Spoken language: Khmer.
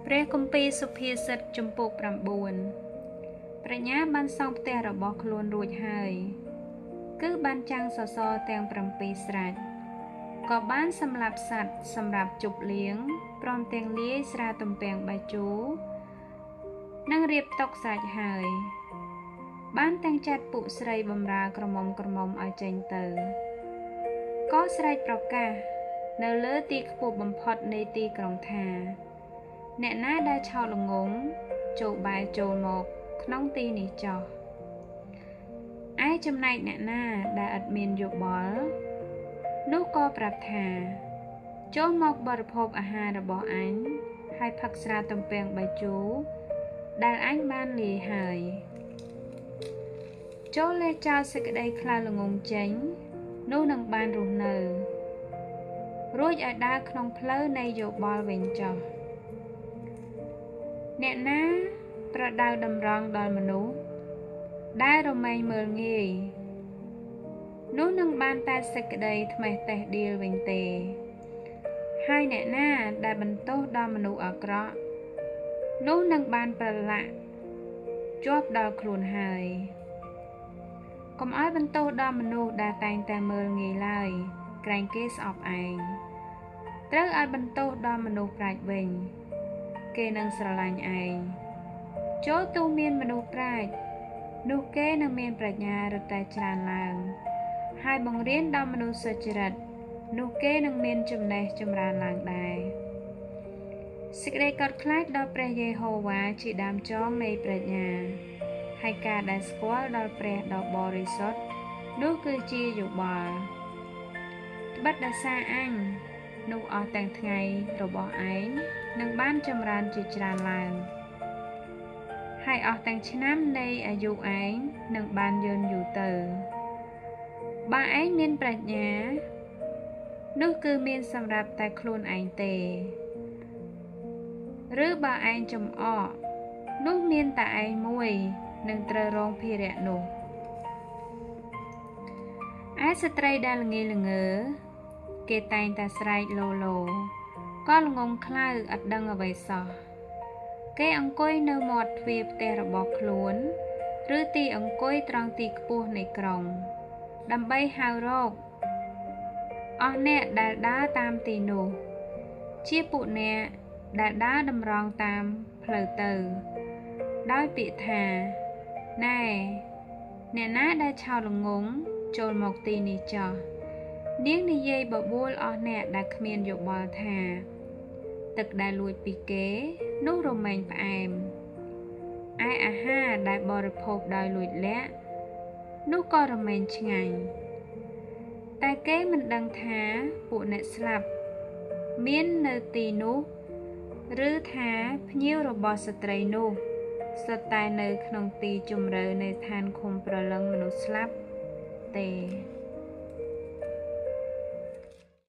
ព្រះគម្ពីរសុភាសិតជំពូក 9 ប្រាជ្ញាបានសង់ផ្ទះរបស់ខ្លួនរួចហើយគឺបានចាំងសសរទាំង7ស្រេចក៏បានសម្លាប់សត្វសម្រាប់ជប់លៀងព្រមទាំងលាយស្រាទំពាំងបាយជូរនិងរៀបតុស្រេចហើយបានទាំងចាត់ពួកស្រីបម្រើក្រមុំឲ្យចេញទៅក៏ស្រែកប្រកាសនៅលើទីខ្ពស់បំផុតនៃទីក្រុងថាអ្នកណាដែលឆោតល្ងង់ចូលបែរចូលមកក្នុងទីនេះចោះឯចំណែកអ្នកណាដែលឥតមានយោបល់នោះក៏ប្រាប់ថាចូលមកបរិភោគអាហាររបស់អញហើយផឹកស្រាទំពាំងបាយជូរដែលអញបានលាយហើយចូលលេចោលសេចក្តីខ្លាចល្ងង់ចេញនោះនឹងបានរស់នៅរួចឲ្យដើរក្នុងផ្លូវនៃយោបល់វិញចោះអ្នកណាប្រដៅតម្រង់ដល់មនុស្សដែលរមែងមើលងាយនោះនឹងបានតែសេចក្តីថ្មេះតេះដៀលវិញទេហើយអ្នកណាដែលបន្ទោសដល់មនុស្សអាក្រក់នោះនឹងបានប្រឡាក់ជាប់ដល់ខ្លួនហើយកុំឲ្យបន្ទោសដល់មនុស្សដែលតែងតែមើលងាយឡើយក្រែងគេស្អប់ឯងត្រូវឲ្យបន្ទោសដល់មនុស្សប្រាជ្ញវិញគេនឹងស្រឡាញ់ឯងចូលទូមានមនុស្សប្រាជ្ញនោះគេនឹងមានប្រាជ្ញារឹតតែច្រើនឡើងហើយបង្រៀនដល់មនុស្សសុចរិតនោះគេនឹងមានចំណេះចម្រើនឡើងដែរសេចក្តីកោតខ្លាចដល់ព្រះយេហូវ៉ាជាដើមចងនៃប្រាជ្ញាហើយការដែលស្គាល់ដល់ព្រះដ៏បរិសុទ្ធនោះគឺជាយោបល់ត្បិតដោយសារអញនោះអស់ទាំងថ្ងៃរបស់ឯងនឹងបានចម្រើនជាច្រើនឡើងហើយអស់ទាំងឆ្នាំនៃអាយុឯងនឹងបានយឺនយូរទៅបើឯងមានប្រាជ្ញានោះគឺមានសម្រាប់តែខ្លួនឯងទេឬបើឯងចំអកនោះមានតែឯងមួយនឹងត្រូវរងភារៈនោះឯស្ត្រីដែលល្ងេល្ងើគេតែងតែស្រែកឡូក៏ល្ងង់ខ្លៅឥតដឹងអ្វីសោះគេអង្គុយនៅមាត់ទ្វារផ្ទះរបស់ខ្លួនឬទីអង្គុយត្រង់ទីខ្ពស់នៃក្រុងដើម្បីហៅរកអស់អ្នកដែលដើរតាមទីនោះជាពួកអ្នកដែលដើរតម្រង់តាមផ្លូវទៅដោយពាក្យថាណែអ្នកណាដែលឆោតល្ងង់ចូលមកទីនេះចោះនាងនិយាយបបួលអស់អ្នកដែលគ្មានយោបល់ថាទឹកដែលលួចពីគេនោះរមែងផ្អែមឯអាហារដែលបរិភោគដោយលួចលាក់នោះក៏រមែងឆ្ងាញ់តែគេមិនដឹងថាពួកអ្នកស្លាប់មាននៅទីនោះឬថាភ្ញៀវរបស់ស្ត្រីនោះសុទ្ធតែនៅក្នុងទីជម្រៅនៃឋានឃុំព្រលឹងមនុស្សស្លាប់ទេ